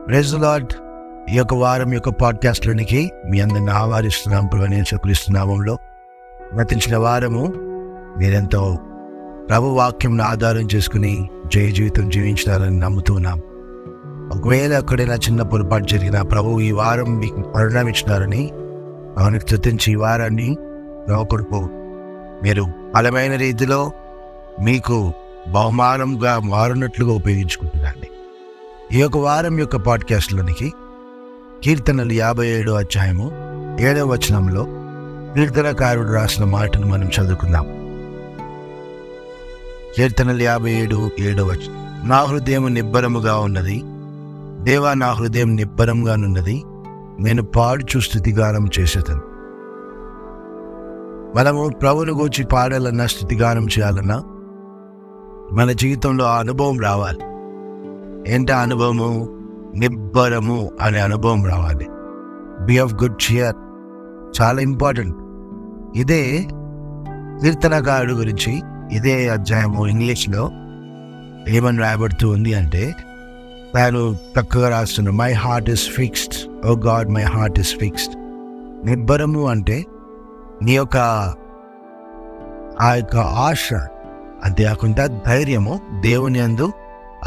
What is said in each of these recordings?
Praise the lord. ఈ యొక్క వారం యొక్క పాడ్కాస్ట్లోనికి మీ అందరిని ఆహ్వానిస్తున్నాం ప్రభువైన యేసుక్రీస్తు నామములో. గతించిన వారము మీరెంతో ప్రభు వాక్యంను ఆధారం చేసుకుని జయ జీవితం జీవించాలని నమ్ముతున్నాం. ఒకవేళ ఎక్కడైనా చిన్న పొరపాటు జరిగిన ప్రభు ఈ వారం మీకు పరిణామించినారని అవనికి స్తుతించి ఈ వారాన్ని కొడుకు మీరు బలమైన రీతిలో మీకు బహుమానంగా మారినట్లుగా ఉపయోగించుకుంటున్నాండి. ఈ యొక్క వారం యొక్క పాడ్కాస్ట్లోనికి కీర్తనలు 57 అధ్యాయము 7వ వచనంలో కీర్తనకారుడు రాసిన మాటను మనం చదువుకుందాం. కీర్తనలు 57:7 వచనం. నా హృదయం నిబ్బరముగా ఉన్నది, దేవా నా హృదయం నిబ్బరంగానున్నది, నేను పాడుచు స్తుతిగానం చేసేదను. మనము ప్రభువును గూర్చి పాడాలన్నా స్తుతిగానం చేయాలన్నా మన జీవితంలో ఆ అనుభవం రావాలి. ఏంటి అనుభవము? నిబ్బరము అనే అనుభవం రావాలి. బీ ఆఫ్ గుడ్ చియర్, చాలా ఇంపార్టెంట్. ఇదే కీర్తనకారుడు గురించి ఇదే అధ్యాయము ఇంగ్లీష్లో ఏమని రాయబడుతూ ఉంది అంటే, తాను చక్కగా రాస్తున్నాడు, my heart is fixed, oh god my heart is fixed. నిబ్బరము అంటే నీ యొక్క ఆ యొక్క ఆశ, అంతేకాకుండా ధైర్యము దేవుని యందు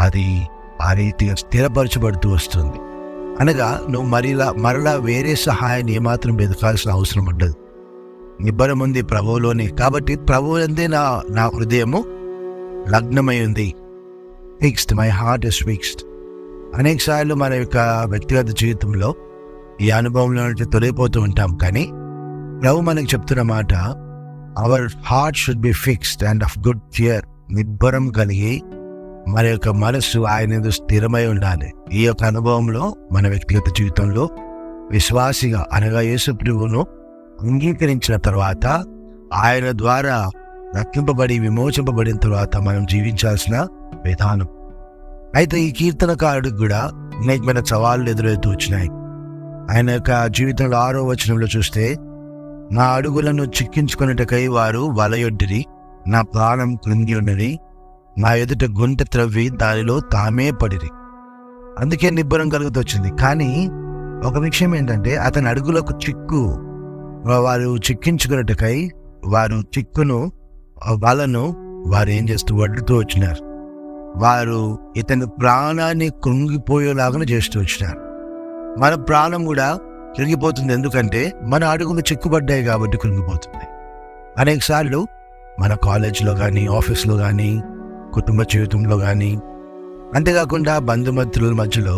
అది ఆ రీతిగా స్థిరపరచబడుతూ వస్తుంది. అనగా నువ్వు మరలా వేరే సహాయాన్ని ఏమాత్రం వెతకాల్సిన అవసరం ఉండదు. నిబ్బరం ఉంది ప్రభువులోనే. కాబట్టి ప్రభువు అందే నా హృదయము లగ్నమై ఉంది. Fixed, my heart is fixed. అనేక సార్లు మన యొక్క వ్యక్తిగత జీవితంలో ఈ అనుభవంలో నుంచి తొలగిపోతూ ఉంటాం. కానీ ప్రభు మనకు చెప్తున్న మాట, our heart should be fixed and of good cheer. నిబ్బరం కలిగి మన యొక్క మనస్సు ఆయన స్థిరమై ఉండాలి. ఈ యొక్క అనుభవంలో మన వ్యక్తిగత జీవితంలో విశ్వాసిగా అనగా యేసు ప్రభువును అంగీకరించిన తర్వాత, ఆయన ద్వారా రక్షింపబడి విమోచింపబడిన తర్వాత మనం జీవించాల్సిన విధానం. అయితే ఈ కీర్తనకారుడికి కూడా అనేకమైన సవాళ్ళు ఎదురవుతూ వచ్చినాయి. ఆయన యొక్క జీవితంలో 6వ వచనంలో చూస్తే, నా అడుగులను చిక్కించుకొనుటకై వారు వలయొడ్డిరి, నా ప్రాణం కృంగి ఉన్నది, నా ఎదుట గుంట త్రవ్వి దానిలో తామే పడిరి. అందుకే నిబ్బరం కలుగుతూ వచ్చింది. కానీ ఒక విషయం ఏంటంటే, అతని అడుగులకు వారు చిక్కించుకున్నట్టుకై వారు చిక్కును వలను వారు ఏం చేస్తూ వడ్డుతూ వచ్చినారు. వారు ఇతని ప్రాణాన్ని కృంగిపోయేలాగా చేస్తూ వచ్చినారు. మన ప్రాణం కూడా కృంగిపోతుంది. ఎందుకంటే మన అడుగులు చిక్కుబడ్డాయి కాబట్టి కృంగిపోతుంది. అనేక సార్లు మన కాలేజీలో కానీ, ఆఫీస్లో కానీ, కుటుంబ జీవితంలో కానీ, అంతేకాకుండా బంధుమిత్రుల మధ్యలో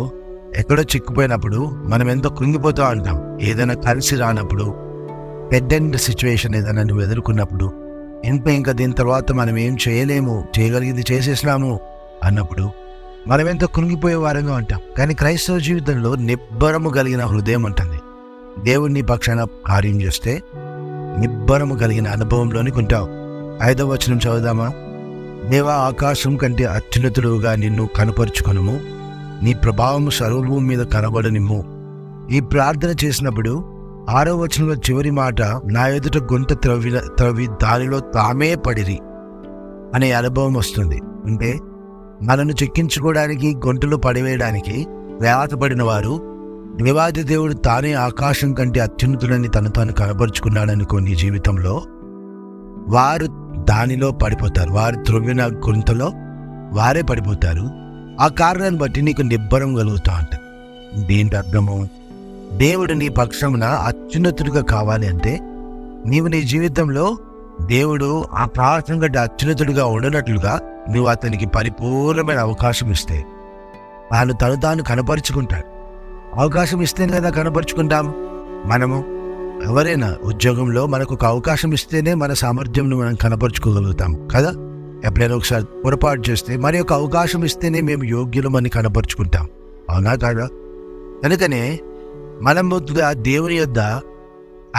ఎక్కడో చిక్కుపోయినప్పుడు మనం ఎంతో కృంగిపోతూ ఉంటాం. ఏదైనా కలిసి రానప్పుడు, డెడ్ ఎండ్ సిచ్యువేషన్ ఏదైనా నువ్వు ఎదుర్కొన్నప్పుడు, ఇంకా దీని తర్వాత మనం ఏం చేయలేము, చేయగలిగింది చేసేసినాము అన్నప్పుడు మనం ఎంతో కృంగిపోయే వారంగా ఉంటాం. కానీ క్రైస్తవ జీవితంలో నిబ్బరము కలిగిన హృదయం ఉంటుంది. దేవుడిని పక్షాన కార్యం చేస్తే నిబ్బరము కలిగిన అనుభవంలోనికి ఉంటావు. 5వ వచనం చదువుదామా? దేవా ఆకాశం కంటే అత్యున్నతుడుగా నిన్ను కనపరుచుకొనుము, నీ ప్రభావము సర్వభూమి మీద కనబడనిమ్ము. ఈ ప్రార్థన చేసినప్పుడు 6వ వచనంలో చివరి మాట, నా ఎదుట గుంట త్రవ్వి దానిలో తామే పడిరి అనే అనుభవం వస్తుంది. అంటే మనను చెక్కించుకోవడానికి, గొంతులు పడివేయడానికి ప్రయాసపడిన వారు, దేవాది దేవుడు తానే ఆకాశం కంటే అత్యున్నతుడని తాను కనపరుచుకున్నాడనుకో నీ జీవితంలో, వారు దానిలో పడిపోతారు. వారు త్రవ్విన గుంతలో వారే పడిపోతారు. ఆ కారణాన్ని బట్టి నీకు నిబ్బరం కలుగుతూ ఉంటుంది. దీని అర్థము, దేవుడు నీ పక్షమున అత్యున్నతుడిగా కావాలి అంటే నీవు నీ జీవితంలో దేవుడు ఆకాశం కంటే అత్యున్నతుడిగా ఉండనట్లుగా నువ్వు అతనికి పరిపూర్ణమైన అవకాశం ఇస్తే తను తాను కనపరుచుకుంటాడు. అవకాశం ఇస్తేనే కదా కనపరుచుకుంటాం. మనము ఎవరైనా ఉద్యోగంలో మనకు ఒక అవకాశం ఇస్తేనే మన సామర్థ్యంను మనం కనపరుచుకోగలుగుతాం కదా. ఎప్పుడైనా ఒకసారి పొరపాటు చేస్తే మరి ఒక అవకాశం ఇస్తేనే మేము యోగ్యులమని కనపరుచుకుంటాం, అవునా కాదా? కనుకనే మనం దేవుని యొద్ద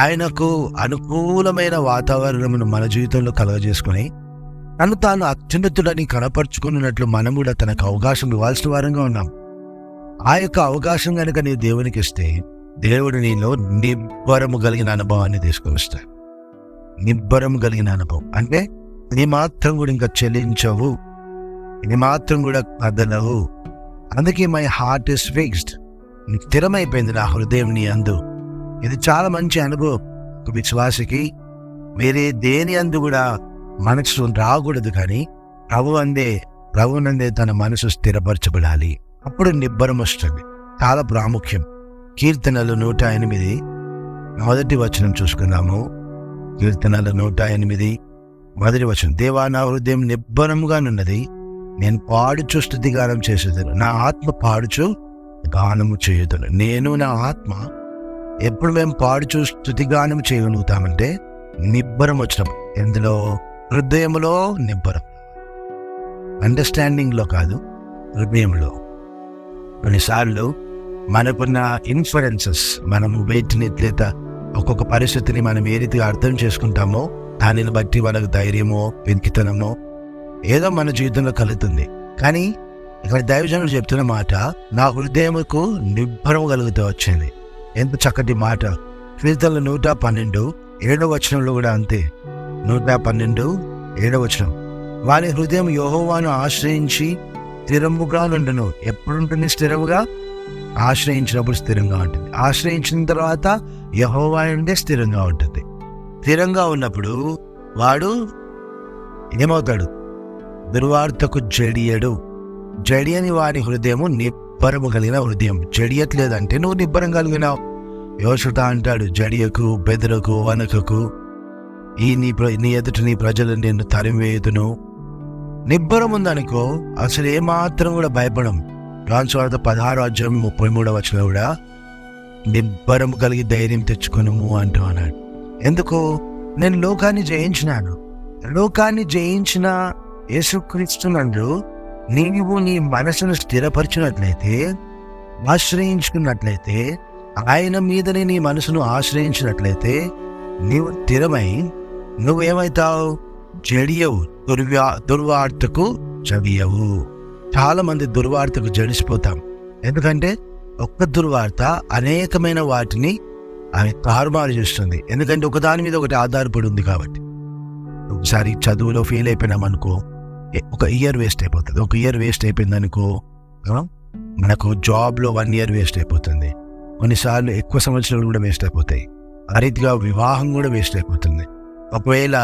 ఆయనకు అనుకూలమైన వాతావరణమును మన జీవితంలో కలుగజేసుకుని తను తాను అత్యున్నతుడని కనపరుచుకున్నట్లు మనం కూడా తనకు అవకాశం ఇవ్వాల్సిన వారంగా ఉన్నాం. ఆ యొక్క అవకాశం కనుక నీ దేవునికి ఇస్తే దేవుడు నీలో నిబ్బరము కలిగిన అనుభవాన్ని తీసుకొని వస్తాడు. నిబ్బరము కలిగిన అనుభవం అంటే నీ మాత్రం కూడా ఇంకా చెల్లించవు, నీ మాత్రం కూడా కదలవు. అందుకే మై హార్ట్ ఇస్ ఫిక్స్డ్, స్థిరమైపోయింది నా హృదయం నీ అందు. ఇది చాలా మంచి అనుభవం. ఒక విశ్వాసికి వేరే దేని అందు కూడా మనసు రాకూడదు, కానీ ప్రభునందే తన మనసు స్థిరపరచబడాలి. అప్పుడు నిబ్బరం వస్తుంది. చాలా ప్రాముఖ్యం. కీర్తనలు 108 మొదటి వచనం చూసుకుందాము. కీర్తనలు 108 మొదటి వచనం. దేవా, నా హృదయం నిబ్బరముగానున్నది, నేను పాడుచు స్తుతిగానం చేసేదను. నా ఆత్మ పాడుచు గానము చేయుదును. నేను నా ఆత్మ ఎప్పుడు మేము పాడుచు స్తుతిగానం చేయగలుగుతామంటే నిబ్బరం వచ్చినప్పుడు. ఎందులో? హృదయంలో నిబ్బరం. అండర్స్టాండింగ్లో కాదు, హృదయంలో. కొన్నిసార్లు మనకున్న ఇన్ఫరెన్సెస్, మనము వేటిని లేదా ఒక్కొక్క పరిస్థితిని మనం ఏ రీతిగా అర్థం చేసుకుంటామో దానిని బట్టి మనకు ధైర్యమో వెంకితనమో ఏదో మన జీవితంలో కలుగుతుంది. కానీ ఇక్కడ దైవజనుడు చెప్తున్న మాట, నా హృదయముకు నిబ్బరం కలుగుతూ వచ్చింది. ఎంత చక్కటి మాట. కీర్తనలు 112 7వ వచనంలో కూడా అంతే. 112 7వ వచనం. వారి హృదయం యెహోవాను ఆశ్రయించి స్థిరముగా నుండును. ఎప్పుడుంటుంది స్థిరముగా? ఆశ్రయించినప్పుడు స్థిరంగా ఉంటుంది. ఆశ్రయించిన తర్వాత యెహోవా నుండే స్థిరంగా ఉంటుంది. స్థిరంగా ఉన్నప్పుడు వాడు ఏమవుతాడు? దుర్వార్తకు జడియడు. జడియని వారి హృదయము నిబ్బరము కలిగిన హృదయం. జడియట్లేదంటే నువ్వు నిబ్బరం కలిగినావు. యోషుట అంటాడు, జడియకు, బెదరకు, వనకకు, నీ ఎదుట నీ ప్రజలు నిన్ను తరిమివేయుదును. నిబ్బరం ఉందనుకో అసలు ఏమాత్రం కూడా భయపడం. యోహాను సువార్త 16:33 వచనం కూడా నిబ్బరం కలిగి ధైర్యం తెచ్చుకొనుము అంటూ అన్నాడు. ఎందుకు? నేను లోకాన్ని జయించినాను. లోకాన్ని జయించిన యేసుక్రీస్తునందు నీవు నీ మనసును స్థిరపరిచినట్లయితే, ఆశ్రయించుకున్నట్లయితే, ఆయన మీదనే నీ మనసును ఆశ్రయించినట్లయితే నీవు స్థిరమై నువ్వేమవుతావు? జడియవు. దుర్వార్తకు జడియవు. చాలా మంది దుర్వార్తకు జడిసిపోతాం. ఎందుకంటే ఒక్క దుర్వార్త అనేకమైన వాటిని ఆమె తారుమారు చేస్తుంది. ఎందుకంటే ఒకదాని మీద ఒకటి ఆధారపడి ఉంది కాబట్టి. ఒకసారి చదువులో ఫెయిల్ అయిపోయినాం అనుకో, ఒక ఇయర్ వేస్ట్ అయిపోతుంది. ఒక ఇయర్ వేస్ట్ అయిపోయింది అనుకో, మనకు జాబ్లో 1 year వేస్ట్ అయిపోతుంది. కొన్నిసార్లు ఎక్కువ సంవత్సరాలు కూడా వేస్ట్ అయిపోతాయి. ఆ రీతిగా వివాహం కూడా వేస్ట్ అయిపోతుంది. ఒకవేళ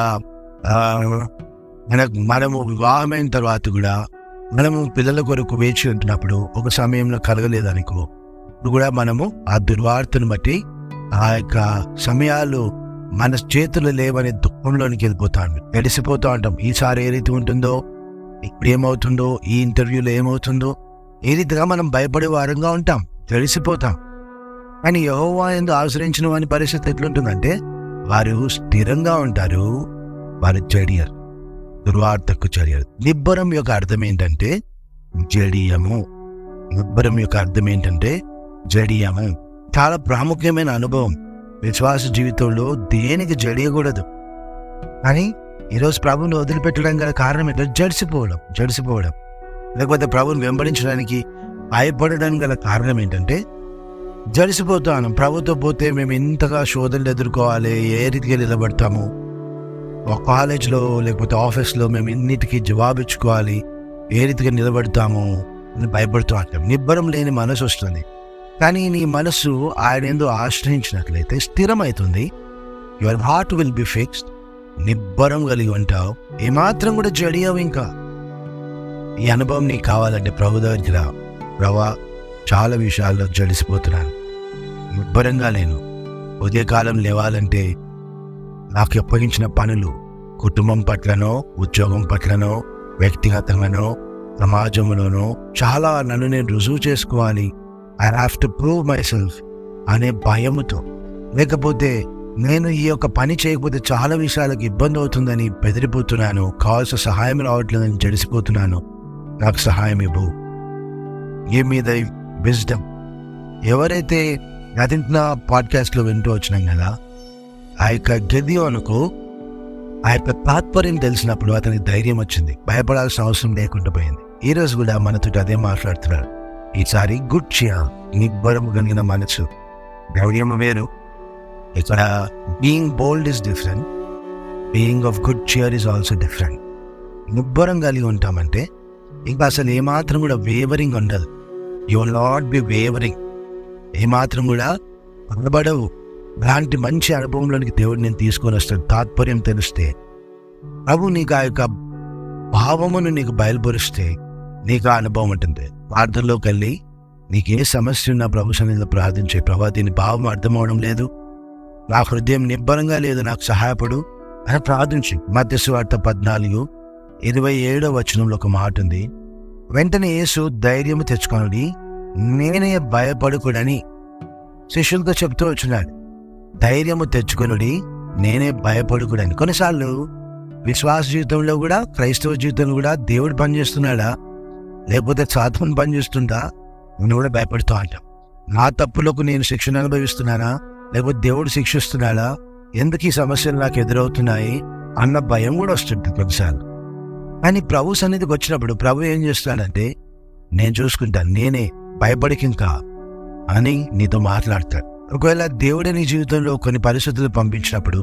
మనము వివాహమైన తర్వాత కూడా మనము పిల్లల కొరకు వేచి ఉంటున్నప్పుడు ఒక సమయంలో కలగలేదనుకో, ఇప్పుడు కూడా మనము ఆ దుర్వార్తను బట్టి ఆ యొక్క సమయాలు మన చేతులు లేవనే దుఃఖంలోనికి వెళ్ళిపోతాం, గడిసిపోతూ ఉంటాం. ఈసారి ఏ రీతి ఉంటుందో, ఇప్పుడు ఏమవుతుందో, ఈ ఇంటర్వ్యూలో ఏమవుతుందో, ఏ రీతిగా మనం భయపడే వారంగా ఉంటాం, గడిసిపోతాం. కానీ యెహోవా యందు ఆశ్రయించిన వాని పరిస్థితి ఎట్లుంటుందంటే వారు స్థిరంగా ఉంటారు, వారు జడియరు, దుర్వార్తకు జడియరు. నిబ్బరం యొక్క అర్థం ఏంటంటే జడియము. నిబ్బరం యొక్క అర్థం ఏంటంటే జడియము. చాలా ప్రాముఖ్యమైన అనుభవం. విశ్వాస జీవితంలో దేనికి జడియకూడదు. కానీ ఈరోజు ప్రభువుని వదిలిపెట్టడం గల కారణం ఏంటంటే జడిసిపోవడం. లేకపోతే ప్రభువుని వెంబడించడానికి భయపడడానికి గల కారణం ఏంటంటే జడిసిపోతాను. ప్రభుతో పోతే మేము ఇంతగా శోధనలు ఎదుర్కోవాలి, ఏ రీతిగా నిలబడతాము, ఒక కాలేజ్లో లేకపోతే ఆఫీస్లో మేము ఇన్నిటికీ జవాబిచ్చుకోవాలి, ఏ రీతిగా నిలబడతాము అని భయపడుతూ ఉంటాం. నిబ్బరం లేని మనసు వస్తుంది. కానీ నీ మనసు ఆయన యందు ఆశ్రయించినట్లయితే స్థిరమవుతుంది. Your heart will be fixed. నిబ్బరం కలిగి ఉంటావు, ఏమాత్రం కూడా జడియవు. ఇంకా ఈ అనుభవం నీకు కావాలంటే ప్రభు దగ్గరికి రా. ప్రభా, చాలా విషయాల్లో జడిసిపోతున్నాను, నిబ్బరంగా లేను. ఉదయకాలం లేవాలంటే నాకు అప్పగించిన పనులు కుటుంబం పట్లనో, ఉద్యోగం పట్లనో, వ్యక్తిగతంగానో, సమాజంలోనో చాలా నన్ను నేను రుజువు చేసుకోవాలి, I have to prove my self అనే భయముతో, లేకపోతే నేను ఈ యొక్క పని చేయకపోతే చాలా విషయాలకు ఇబ్బంది అవుతుందని బెదిరిపోతున్నాను, కావాల్సిన సహాయం రావట్లేదని జడిసిపోతున్నాను, నాకు సహాయం ఇవ్వు. Give me the wisdom. ఎవరైతే గతించిన పాడ్కాస్ట్లో వింటూ వచ్చినాం కదా, ఆ యొక్క గిద్యోనుకు ఆ యొక్క తాత్పర్యం తెలిసినప్పుడు అతనికి ధైర్యం వచ్చింది, భయపడాల్సిన అవసరం లేకుండా పోయింది. ఈరోజు కూడా మనతో అదే మాట్లాడుతున్నాడు. ఈసారి గుడ్ cheer, నిబ్బరము కలిగిన మనసు. ధైర్యం వేరు. ఇక్కడ being bold is different, being of good cheer is also different. నిబ్బరం కలిగి ఉంటామంటే ఇంకా అసలు ఏమాత్రం కూడా వేవరింగ్ ఉండదు. You will not be wavering. ఏమాత్రం కూడా బాధపడవు. అలాంటి మంచి అనుభవంలోనికి దేవుడు నేను తీసుకొని వస్తాడు. తాత్పర్యం తెలిస్తే, ప్రభు నీకు ఆ యొక్క భావమును నీకు బయలుపరిస్తే నీకు ఆ అనుభవం ఉంటుంది. ప్రార్థనలోకి వెళ్ళి నీకు ఏ సమస్య ఉన్నా ప్రభు సన్నిధిలో ప్రార్థించే, ప్రభా దీని భావం అర్థమవడం లేదు, నా హృదయం నిబ్బరంగా లేదు, నాకు సహాయపడు అని ప్రార్థించి. మత్తయి సువార్త 14:27 ఒక మాట ఉంది. వెంటనే యేసు ధైర్యము తెచ్చుకొనుడి, నేనే భయపడకుడని శిష్యులతో చెప్తూ వచ్చినాడు. ధైర్యము తెచ్చుకొనుడి, నేనే భయపడకుడని. కొన్నిసార్లు విశ్వాస జీవితంలో కూడా, క్రైస్తవ జీవితంలో కూడా దేవుడు పనిచేస్తున్నాడా లేకపోతే సాతాను పనిచేస్తుందా నేను కూడా భయపడుతూ అంటాం. నా తప్పులకు నేను శిక్షణ అనుభవిస్తున్నానా లేకపోతే దేవుడు శిక్షిస్తున్నాడా, ఎందుకు ఈ సమస్యలు నాకు ఎదురవుతున్నాయి అన్న భయం కూడా వస్తుంటుంది కొన్నిసార్లు. కానీ ప్రభు సన్నిధికి వచ్చినప్పుడు ప్రభు ఏం చేస్తాడంటే, నేను చూసుకుంటాను, నేనే భయపడికింకా అని నీతో మాట్లాడతాడు. ఒకవేళ దేవుడే నీ జీవితంలో కొన్ని పరిస్థితులు పంపించినప్పుడు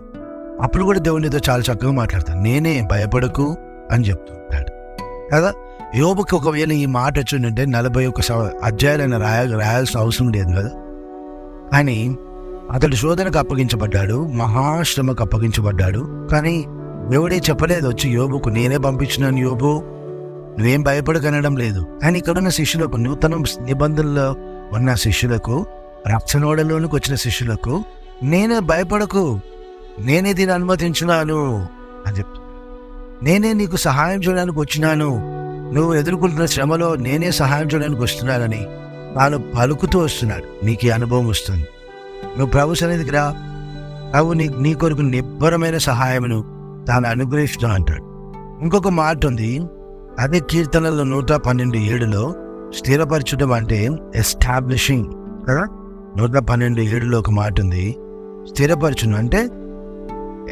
అప్పుడు కూడా దేవుడు నీతో చాలా చక్కగా మాట్లాడతాడు. నేనే భయపడకు అని చెప్తుంటాడు కదా. యోబుకి ఒకవేళ ఈ మాట వచ్చిందంటే 41 అధ్యాయాలైనా రాయాల్సిన అవసరం లేదు కదా. కానీ అతడు శోధనకు అప్పగించబడ్డాడు, మహాశ్రమకు అప్పగించబడ్డాడు. కానీ దేవుడే చెప్పలేదు వచ్చి యోబుకు, నేనే పంపించినాను యోబు, నువ్వేం భయపడకనడం లేదు. కానీ ఇక్కడున్న శిష్యులకు, నూతన నిబంధనలో ఉన్న శిష్యులకు, రక్షణోడలోనికి వచ్చిన శిష్యులకు, నేనే భయపడకు, నేనే దీన్ని అనుమతించున్నాను అని చెప్తున్నాను. నేనే నీకు సహాయం చేయడానికి వచ్చినాను, నువ్వు ఎదుర్కొంటున్న శ్రమలో నేనే సహాయం చేయడానికి వస్తున్నానని తాను పలుకుతూ వస్తున్నాడు. నీకు ఈ అనుభవం వస్తుంది. నువ్వు ప్రభు సన్నిధికి రా, ప్రభు నీ కొరకు నిబ్బరమైన సహాయమును తాను అనుగ్రహిస్తూ అంటాడు. ఇంకొక మాట ఉంది, అదే కీర్తనలో 112:7 స్థిరపరచడం అంటే ఎస్టాబ్లిషింగ్ కదా. 112:7 ఒక మాట ఉంది, స్థిరపరచును అంటే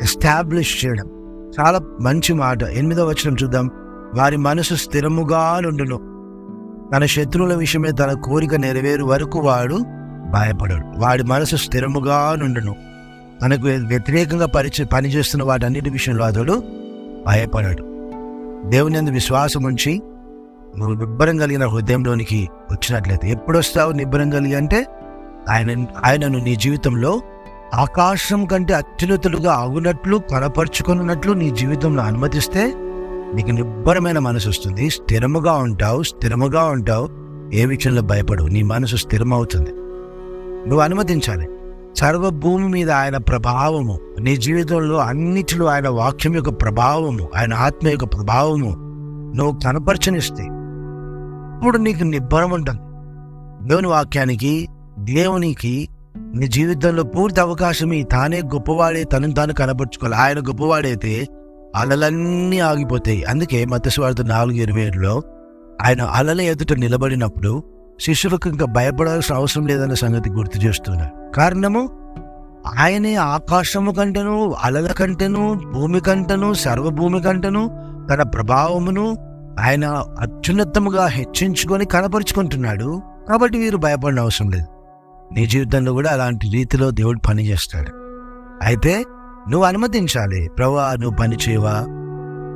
ఎస్టాబ్లిష్ చేయడం. చాలా మంచి మాట. 8వ వచనం చూద్దాం. వారి మనసు స్థిరముగా నుండును, తన శత్రువుల విషయమే తన కోరిక నెరవేరు వరకు వాడు భయపడడు. వాడి మనసు స్థిరముగా నుండును, తనకు వ్యతిరేకంగా పనిచేస్తున్న వాటన్నిటి విషయంలో అతడు భయపడడు. దేవుని యందు విశ్వాసం ఉంచి నువ్వు నిబ్బరం కలిగిన హృదయంలోనికి వచ్చినట్లయితే, ఎప్పుడు వస్తావు నిబ్బరం కలిగి అంటే, ఆయనను నీ జీవితంలో ఆకాశం కంటే అత్యున్నతులుగా అవునట్లు కనపరుచుకున్నట్లు నీ జీవితంలో అనుమతిస్తే నీకు నిబ్బరమైన మనసు వస్తుంది. స్థిరముగా ఉంటావు. ఏ విషయంలో భయపడవు, నీ మనసు స్థిరమవుతుంది. నువ్వు అనుమతించాలి. సర్వభూమి మీద ఆయన ప్రభావము, నీ జీవితంలో అన్నిటిలో ఆయన వాక్యం యొక్క ప్రభావము, ఆయన ఆత్మ యొక్క ప్రభావము నువ్వు కనపరచనిస్తే ఇప్పుడు నీకు నిబ్బరం ఉంటుంది. దేవుని వాక్యానికి, దేవునికి నీ జీవితంలో పూర్తి అవకాశం. తానే గొప్పవాడే, తనను తాను కనపరుచుకోవాలి. ఆయన గొప్పవాడైతే అలలన్నీ ఆగిపోతాయి. అందుకే మత్తయి సువార్త 4:27 ఆయన అలల ఎదుట నిలబడినప్పుడు శిష్యులకు ఇంకా భయపడాల్సిన అవసరం లేదన్న సంగతి గుర్తు చేస్తున్నారు. కారణము ఆయనే ఆకాశము కంటేను, అలల కంటేను, భూమి కంటేను, సర్వభూమి కంటేను తన ప్రభావమును ఆయన అత్యున్నతముగా హెచ్చించుకొని కనపరుచుకుంటున్నాడు. కాబట్టి వీరు భయపడిన అవసరం లేదు. నీ జీవితంలో కూడా అలాంటి రీతిలో దేవుడు పని చేస్తాడు. అయితే నువ్వు అనుమతించాలి. ప్రభువా నువ్వు పని చేయవా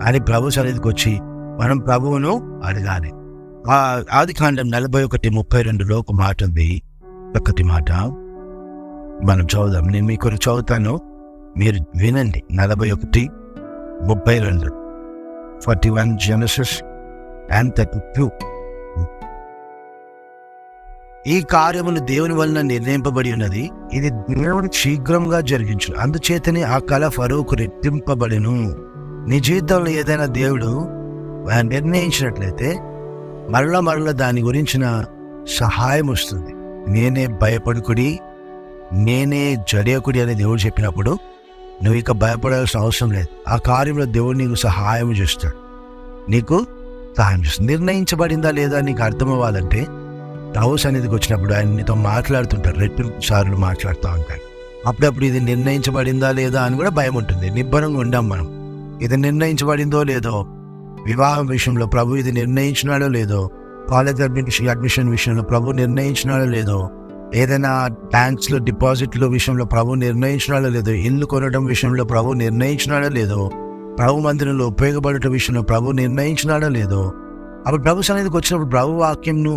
అని ప్రభు సన్నిధికి వచ్చి మనం ప్రభువును అడగాలి. ఆదికాండం 41:32 ఒక మాట ఉంది. ఒక్కటి మాట మనం చదువుదాం. నేను మీకు చదువుతాను, మీరు వినండి. 41:32 41 Genesis and 32. ఈ కార్యములు దేవుని వలన నిర్ణయింపబడి ఉన్నది, ఇది దేవుడు శీఘ్రంగా జరిగించు, అందుచేతనే ఆ కళ ఫరోకు రెట్టింపబడిను. నీ జీవితంలో ఏదైనా దేవుడు నిర్ణయించినట్లయితే మరల దాని గురించిన సహాయం వస్తుంది. నేనే భయపడుకుడి, నేనే జడియకుడి అని దేవుడు చెప్పినప్పుడు నువ్వు ఇక భయపడాల్సిన అవసరం లేదు. ఆ కార్యంలో దేవుడు నీకు సహాయం చేస్తాడు, నీకు సహాయం చేస్తాడు. నిర్ణయించబడిందా లేదా నీకు అర్థం అవ్వాలంటే ప్రభు సన్నిధికి వచ్చినప్పుడు ఆయన నీతో మాట్లాడుతుంటారు, రెట్టింపు సార్లు మాట్లాడుతూ ఉంటారు. అప్పుడప్పుడు ఇది నిర్ణయించబడిందా లేదా అని కూడా భయం ఉంటుంది. నిబ్బరంగా ఉండాం మనం. ఇది నిర్ణయించబడిందో లేదో, వివాహం విషయంలో ప్రభు ఇది నిర్ణయించినాడో లేదో, కాలేజ్ అడ్మిషన్ విషయంలో ప్రభు నిర్ణయించినాడో లేదో, ఏదైనా బ్యాంక్స్లో డిపాజిట్ల విషయంలో ప్రభు నిర్ణయించినాడో లేదో, ఇల్లు కొనడం విషయంలో ప్రభు నిర్ణయించినాడో లేదో, ప్రభు మందిరంలో ఉపయోగపడటం విషయంలో ప్రభు నిర్ణయించినాడో లేదో, అప్పుడు ప్రభు సన్నిధికి వచ్చినప్పుడు ప్రభు వాక్యంను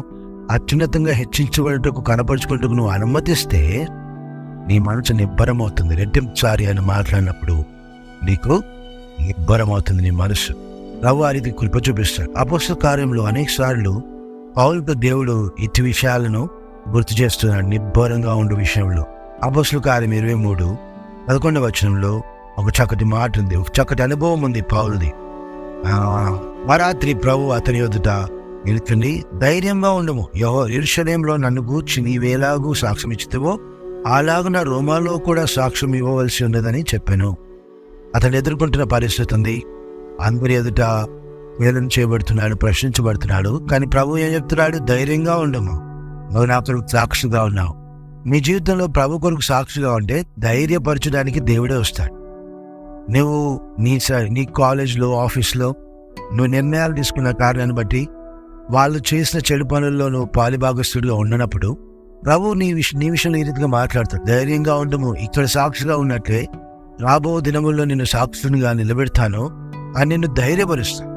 అత్యున్నతంగా హెచ్చించబడటకు కనపరుచుకుంటూ నువ్వు అనుమతిస్తే నీ మనసు నిబ్బరమవుతుంది. రెట్టింపుసారి అని మాట్లాడినప్పుడు నీకు నిబ్బరమవుతుంది నీ మనసు. ప్రభు ఆ రీతి కృప చూపిస్తాడు. అపోస్తల కార్యంలో అనేక సార్లు పౌలుతో దేవుడు ఇటు విషయాలను గుర్తు చేస్తున్నాడు నిబ్బరంగా ఉండే విషయంలో. అపోస్తల కార్యం 23:11 ఒక చక్కటి మాట ఉంది, ఒక చక్కటి అనుభవం ఉంది పౌలుది. రాత్రి ప్రభు అతని ఎదుట నిలుచుండి ధైర్యంగా ఉండము, యెరూషలేములో నన్ను గూర్చి నీవేలాగూ సాక్ష్యం ఇచ్చితివో అలాగున రోమాలో కూడా సాక్ష్యం ఇవ్వవలసి ఉన్నదని చెప్పాను. అతను ఎదుర్కొంటున్న పరిస్థితి ఉంది. అందరి ఎదుట వేదన చేయబడుతున్నాడు, ప్రశ్నించబడుతున్నాడు. కానీ ప్రభు ఏం చెప్తున్నాడు? ధైర్యంగా ఉండము, నువ్వు నా కొరకు సాక్షిగా ఉన్నావు. నీ జీవితంలో ప్రభు కొరకు సాక్షిగా ఉంటే ధైర్యపరచడానికి దేవుడే వస్తాడు. నువ్వు నీ కాలేజ్లో, ఆఫీస్లో నువ్వు నిర్ణయాలు తీసుకున్న కారణాన్ని బట్టి వాళ్ళు చేసిన చెడు పనుల్లో నువ్వు పాలిభాగస్తుడిగా ఉండనప్పుడు ప్రభు నీ విషయంలో ఈ రీతిగా మాట్లాడతాడు. ధైర్యంగా ఉండము, ఇక్కడ సాక్షిగా ఉన్నట్లే రాబో దినముల్లో నిన్ను సాక్షిగా నిలబెడతాను అని నిన్ను ధైర్యపరుస్తాను.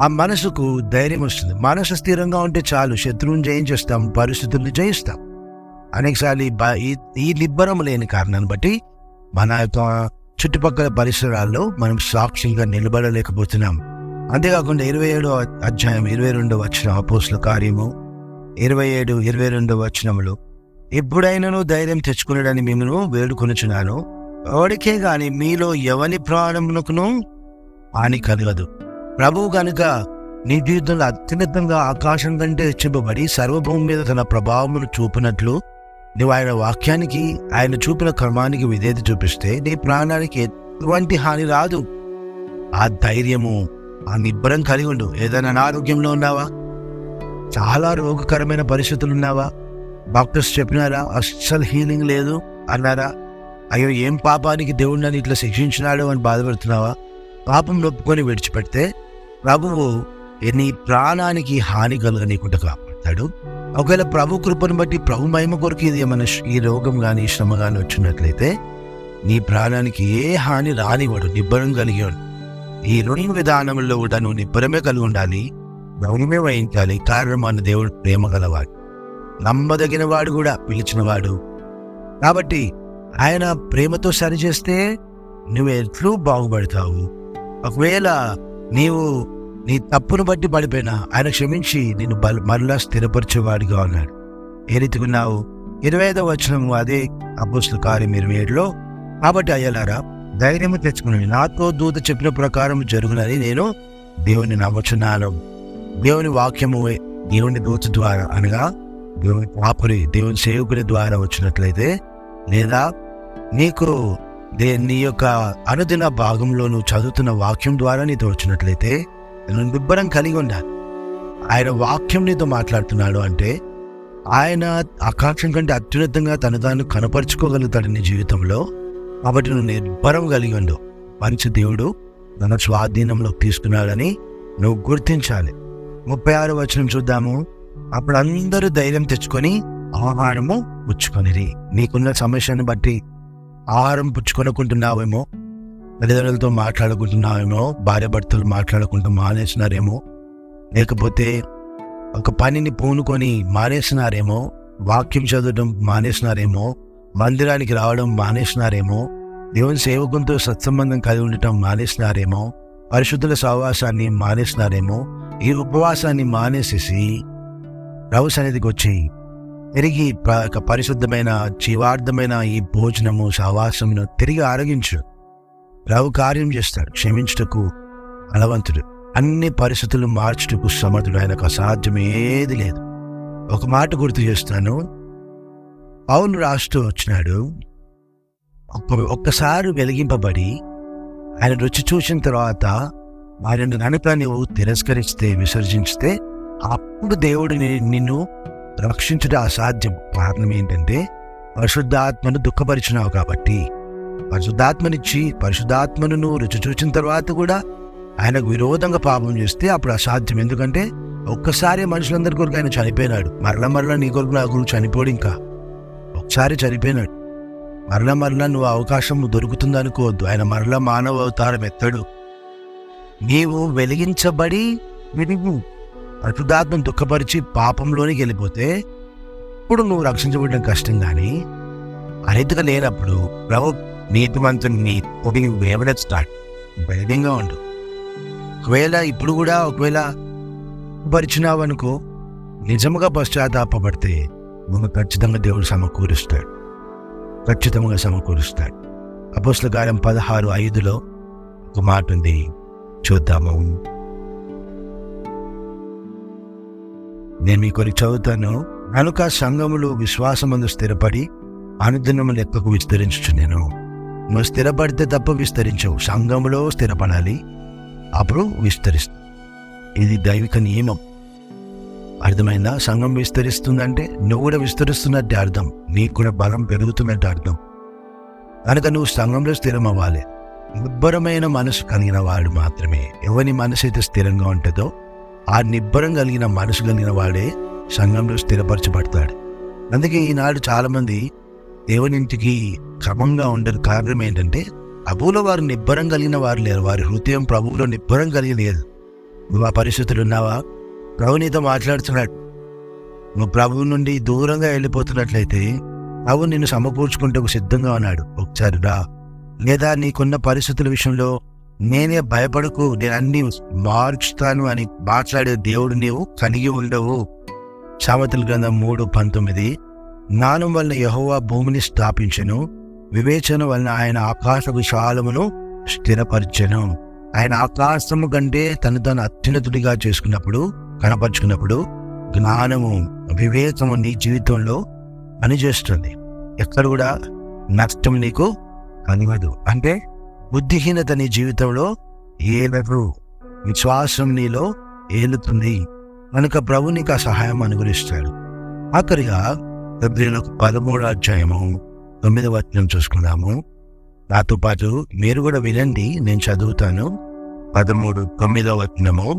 ఆ మనసుకు ధైర్యం వస్తుంది. మనసు స్థిరంగా ఉంటే చాలు, శత్రువుని జయించేస్తాం, పరిస్థితుల్ని జయిస్తాం. అనేకసార్లు ఈ నిబ్బరం లేని కారణాన్ని బట్టి మన యొక్క చుట్టుపక్కల పరిసరాల్లో మనం సాక్షిగా నిలబడలేకపోతున్నాం. అంతేకాకుండా 27వ అధ్యాయం 22వ అపోస్తల కార్యము 27-22 ఎప్పుడైనాను ధైర్యం తెచ్చుకునేదని మిమ్మల్ని వేడుకొనుచున్నాను. ఎవరికే గాని మీలో ఎవని ప్రాణమునకును హాని కలగదు. ప్రభువు కనుక నీ జీవితంలో అత్యున్నతంగా ఆకాశం కంటే హెచ్చింపబడి సర్వభూమి మీద తన ప్రభావమును చూపినట్లు నువ్వు ఆయన వాక్యానికి, ఆయన చూపిన క్రమానికి విధేయత చూపిస్తే నీ ప్రాణానికి ఎటువంటి హాని రాదు. ఆ ధైర్యము, ఆ నిబ్బరం కలిగి ఉండు. ఏదైనా అనారోగ్యంలో ఉన్నావా? చాలా రోగకరమైన పరిస్థితులు ఉన్నావా? డాక్టర్స్ చెప్పినారా అస్సలు హీలింగ్ లేదు అన్నారా? అయ్యో ఏం పాపానికి దేవుడు నన్ను ఇట్లా శిక్షించినాడు అని బాధపడుతున్నావా? పాపం నొప్పుకొని విడిచిపెడితే ప్రభువు నీ ప్రాణానికి హాని కలగనీకుండా కాపాడతాడు. ఒకవేళ ప్రభు కృపను బట్టి, ప్రభు మహిమ కొరకు ఇది ఏమైనా ఈ రోగం కానీ శ్రమ కానీ వచ్చినట్లయితే నీ ప్రాణానికి ఏ హాని రానివాడు. నిబ్బరం కలిగి ఉండు. ఈ రెండు విధానంలో కూడా నువ్వు నిబ్బరమే కలిగి ఉండాలి, మౌనమే వహించాలి. కారణం మన దేవుడు ప్రేమ గలవాడు, నమ్మదగిన వాడు, కూడా పిలిచినవాడు. కాబట్టి ఆయన ప్రేమతో సరిచేస్తే నువ్వు ఎట్లు బాగుపడతావు. ఒకవేళ నీవు నీ తప్పును బట్టి పడిపోయినా ఆయన క్షమించి నిన్ను మరలా స్థిరపరిచేవాడిగా ఉన్నాడు. ఏ రీతిగా ఉన్నావు? 25వ అదే అపోస్తల కార్యం 27 కాబట్టి అయ్యలారా ధైర్యము తెచ్చుకుని నాతో దూత చెప్పిన ప్రకారం జరుగునని నేను దేవుని నమ్ముచున్నాను. దేవుని వాక్యము దేవుని దూత ద్వారా, అనగా దేవుని పాపురి, దేవుని సేవకుని ద్వారా వచ్చినట్లయితే, లేదా నీకు నీ యొక్క అనుదిన భాగంలో నువ్వు చదువుతున్న వాక్యం ద్వారా నీతో వచ్చినట్లయితే నువ్వు నిబ్బరం కలిగి ఉండాలి. ఆయన వాక్యం నీతో మాట్లాడుతున్నాడు అంటే ఆయన ఆకాశం కంటే అత్యున్నతంగా తను తాను కనపరుచుకోగలుగుతాడు నీ జీవితంలో. కాబట్టి నువ్వు నిబ్బరం కలిగి ఉండు. మంచి దేవుడు తన స్వాధీనంలోకి తీసుకున్నాడని నువ్వు గుర్తించాలి. 36వ చూద్దాము. అప్పుడు అందరూ ధైర్యం తెచ్చుకొని ఆహారము పుచ్చుకొనిరి. నీకున్న సమస్యను బట్టి ఆహారం పుచ్చుకొనుకుంటున్నావేమో, తల్లిదండ్రులతో మాట్లాడుకుంటున్నావేమో, భార్యాభర్తలు మాట్లాడుకుంటూ మానేసినారేమో, లేకపోతే ఒక పనిని పూనుకొని మానేసినారేమో, వాక్యం చదవడం మానేసినారేమో, మందిరానికి రావడం మానేసినారేమో, దేవుని సేవకులతో సత్సంబంధం కలిగి ఉండటం మానేసినారేమో, పరిశుద్ధుల సహవాసాన్ని మానేసినారేమో. ఈ ఉపవాసాన్ని మానేసేసి ప్రభు సన్నిధికి వచ్చి తిరిగి పరిశుద్ధమైన జీవార్థమైన ఈ భోజనము సహవాసమును తిరిగి ఆరగించు. ప్రభు కార్యం చేస్తాడు. క్షమించుటకు బలవంతుడు, అన్ని పరిస్థితులు మార్చుటకు సమర్థుడు. ఆయనకు అసాధ్యం ఏది లేదు. ఒక మాట గుర్తు చేస్తాను. పౌలు రాస్తూ వచ్చినాడు, ఒక్కసారి వెలిగింపబడి ఆయన రుచి చూసిన తర్వాత ఆయన కనుక నువ్వు తిరస్కరిస్తే, విసర్జించితే, అప్పుడు దేవుడు నిన్ను రక్షించడం అసాధ్యం. కారణం ఏంటంటే పరిశుద్ధాత్మను దుఃఖపరిచినావు కాబట్టి. పరిశుద్ధాత్మనిచ్చి పరిశుద్ధాత్మను నువ్వు రుచి చూసిన తర్వాత కూడా ఆయనకు విరోధంగా పాపం చేస్తే అప్పుడు అసాధ్యం. ఎందుకంటే ఒక్కసారి మనుషులందరి కొరకు ఆయన చనిపోయినాడు. మరలా నీ కొరకు నా కొరకు చనిపోడు. ఇంకా ఒకసారి చనిపోయినాడు. మరలా నువ్వు అవకాశం దొరుకుతుంది అనుకోవద్దు. ఆయన మరలా మానవ అవతారం ఎత్తడు. నీవు వెలిగించబడి విరుగు. పరిశుద్ధాత్మను దుఃఖపరిచి పాపంలోనికి వెళ్ళిపోతే ఇప్పుడు నువ్వు రక్షించబడడం కష్టం. కానీ ఆ రీతిగా లేనప్పుడు ప్రభు నీతిమంతుని వేవడం స్టార్ట్ ధైర్యంగా ఉండు. ఇప్పుడు కూడా ఒకవేళ పరిచినావు అనుకో, నిజముగా పశ్చాత్తాపడితే నువ్వు ఖచ్చితంగా దేవుడు సమకూరుస్తాడు. అపోస్తలుల కార్యం 16:5 ఒక మాట ఉంది, చూద్దాము. నేను మీ కొరకు చదువుతాను. కనుక సంఘములు విశ్వాసమందు స్థిరపడి అనుదినము లెక్కకు విస్తరించుచున్నాను. నువ్వు స్థిరపడితే తప్ప విస్తరించవు. సంఘములో స్థిరపడాలి, అప్పుడు విస్తరిస్తుంది. ఇది దైవిక నియమం. అర్థమైందా? సంఘం విస్తరిస్తుందంటే నువ్వు కూడా విస్తరిస్తున్నట్టే అర్థం, నీకు కూడా బలం పెరుగుతున్నట్టు అర్థం. కనుక నువ్వు సంఘంలో స్థిరం అవ్వాలి. నిబ్బరమైన మనసు కలిగిన వాడు మాత్రమే, ఎవరి మనసు అయితే స్థిరంగా ఉంటుందో ఆ నిబ్బరం కలిగిన మనసు కలిగిన వాడే సంఘంలో స్థిరపరచబడతాడు. అందుకే ఈనాడు చాలామంది దేవుని ఇంటికి క్రమంగా ఉండరు. కారణం ఏంటంటే ప్రభువులో వారు నిబ్బరం కలిగిన వారు లేరు. వారి హృదయం ప్రభువులో నిబ్బరం కలిగి లేదు. నువ్వు ఆ పరిస్థితులు ఉన్నావా? ప్రభు నీతో మాట్లాడుతున్నాడు. నువ్వు ప్రభువు నుండి దూరంగా వెళ్ళిపోతున్నట్లయితే ప్రభు నిన్ను సమకూర్చుకుంటూ సిద్ధంగా ఉన్నాడు. ఒకసారి రా. లేదా నీకున్న పరిస్థితుల విషయంలో నేనే భయపడకు, నేను అన్ని మార్చుతాను అని మాట్లాడే దేవుడు నీవు కలిగి ఉండవు. సామెతల గ్రంథం 3:19, జ్ఞానం వలన యెహోవా భూమిని స్థాపించెను, వివేచన వలన ఆయన ఆకాశ విశాలమును స్థిరపరచెను. ఆయన ఆకాశము కంటే తను అత్యున్నతుడిగా కనపరుచుకున్నప్పుడు జ్ఞానము, వివేకము నీ జీవితంలో పనిచేస్తుంది. ఎక్కడ కూడా నష్టం నీకు కనివదు. అంటే బుద్ధిహీనత నీ జీవితంలో ఏలరు, విశ్వాసం నీలో ఏలుతుంది. కనుక ప్రభు నీకు ఆ సహాయం అనుగ్రహిస్తాడు. ఆఖరిగా ఫిబ్రవరి 13:9 చూసుకుందాము. నాతో పాటు మీరు కూడా వినండి, నేను చదువుతాను. 13:9,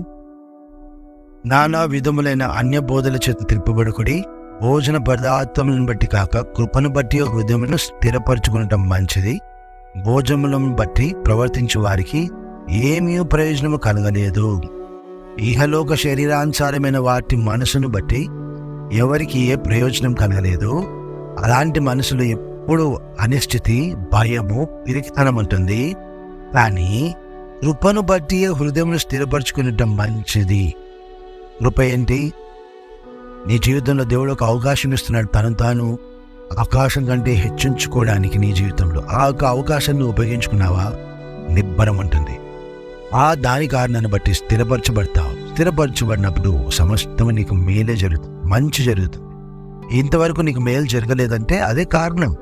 నానా విధములైన అన్య బోధల చేత త్రిప్పబడుకుడి, భోజన పదార్థములను బట్టి కాక కృపను బట్టి హృదయమును స్థిరపరచుకునటం మంచిది. భోజనములను బట్టి ప్రవర్తించే వారికి ఏమీ ప్రయోజనము కలగలేదు. ఇహలోక శరీరానుసారమైన వాటి మనసును బట్టి ఎవరికి ఏ ప్రయోజనం కలగలేదు. అలాంటి మనసులు ఎప్పుడు అనిశ్చితి, భయము, పిరికితనం ఉంటుంది. కానీ కృపను బట్టి హృదయమును స్థిరపరచుకునటం మంచిది. కృప ఏంటి? నీ జీవితంలో దేవుడు ఒక అవకాశం ఇస్తున్నాడు, తను తాను అవకాశం కంటే హెచ్చించుకోవడానికి. నీ జీవితంలో ఆ యొక్క అవకాశాన్ని ఉపయోగించుకున్నావా, నిబ్బరం ఉంటుంది. దాని కారణాన్ని బట్టి స్థిరపరచబడతావు. స్థిరపరచబడినప్పుడు సమస్తం నీకు మేలే జరుగుతుంది, మంచి జరుగుతుంది. ఇంతవరకు నీకు మేలు జరగలేదంటే అదే కారణం.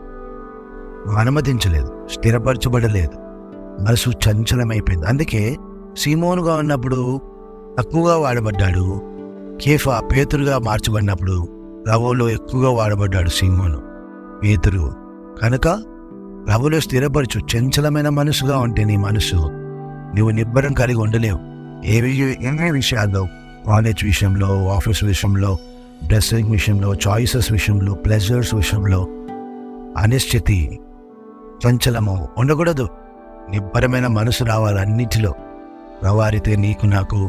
అనుమతించలేదు, స్థిరపరచబడలేదు, మనసు చంచలమైపోయింది. అందుకే సీమోనుగా ఉన్నప్పుడు తక్కువగా వాడబడ్డాడు. కేఫా పేతురుగా మార్చబడినప్పుడు ప్రభువులో ఎక్కువగా వాడబడ్డాడు సీమోను, పేతురు. కనుక ప్రభువులో స్థిరపరచు. చంచలమైన మనసుగా ఉంటే నీ మనసు, నువ్వు నిబ్బరం కలిగి ఉండలేవు. ఏ విషయాల్లో, కాలేజ్ విషయంలో, ఆఫీస్ విషయంలో, డ్రెస్సింగ్ విషయంలో, చాయిసెస్ విషయంలో, ప్లెజర్స్ విషయంలో అనిశ్చితి, చంచలము ఉండకూడదు. నిబ్బరమైన మనసు రావాలి అన్నిటిలో. ప్రవారితే నీకు నాకు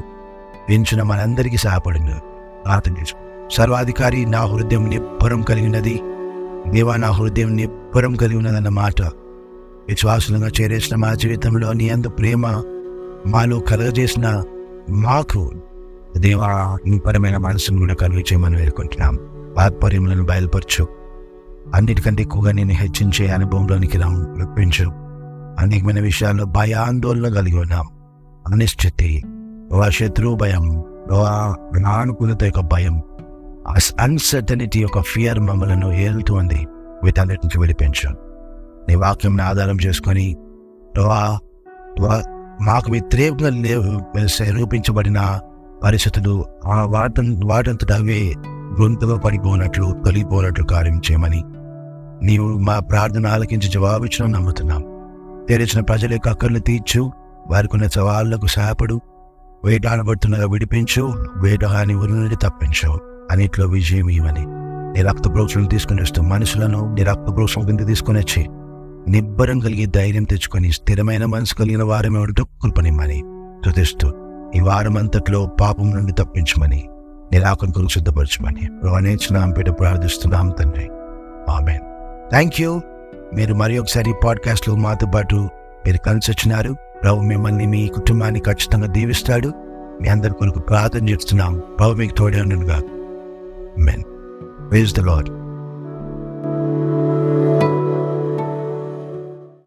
పెంచిన మనందరికీ సహాయపడింది. ప్రార్థన చేసుకో. సర్వాధికారి, నా హృదయం నిబ్బరం కలిగినది. దేవా, నా హృదయం నిబ్బరం కలిగి ఉన్నదన్న మాట విశ్వాసులుగా చేరేసిన మా జీవితంలో నీ అందు ప్రేమ మాలో కలగజేసిన మాకు దేవా, నిబ్బరమైన మనసును కూడా కలుగు చేయమని వేడుకుంటున్నాం. తాత్పర్యములను బయలుపరచు. అన్నిటికంటే ఎక్కువగా నేను హెచ్చించే అనుభవంలోనికి రప్పించు. అనేకమైన విషయాల్లో భయాందోళన కలిగి ఉన్నాం. అనిశ్చితి, శత్రువు భయం, అనానుకూలత యొక్క భయం, అన్సర్టనిటీ యొక్క ఫియర్ మమ్మలను ఏలుతుంది. వీటన్నిటి నుంచి విడిపించు. నీ వాక్యంని ఆధారం చేసుకొని మాకు వ్యతిరేకంగా రూపించబడిన పరిస్థితులు వాటంతట అవే గొంతులో పడిపోనట్లు, తొలిగిపోనట్లు కార్యం చేయమని నీవు మా ప్రార్థన ఆలకించి జవాబిచ్చడం నమ్ముతున్నాం. తెరిచిన ప్రజల యొక్క అక్కర్లు తీర్చు. వారికి ఉన్న సవాళ్లకు సహాయపడు. వేటాడబడుతున్నగా విడిపించు. వేటహాని ఊరి నుండి తప్పించు. అన్నిట్లో విజయం ఇవ్వని నీ రక్త ప్రోక్షణలు తీసుకుని వస్తూ మనుషులను నీ రక్త ప్రోక్షణ కింద తీసుకుని వచ్చి నిబ్బరం కలిగి ధైర్యం తెచ్చుకొని స్థిరమైన మనసు కలిగిన వారమేమిటో కృపనిమ్మని స్తుతిస్తూ ఈ వారం అంతట్లో పాపం నుండి తప్పించమని నిరాకరణ కొరకు సిద్ధపరచమని అనేచున్నాం పెట్టి ప్రార్థిస్తున్నాం తండ్రి. ఆమేన్. Thank you. మీరు మరి ఒకసారి పాడ్కాస్ట్లో మాతో పాటు మీరు కలిసి వచ్చినారు. ప్రభు మిమ్మల్ని మీ కుటుంబాన్ని ఖచ్చితంగా దీవిస్తాడు. మీ అందరి కొరకు ప్రార్థన చేస్తున్నాం. ప్రభు మీకు తోడే ఉండనుగా. ఆమేన్. Praise the lord.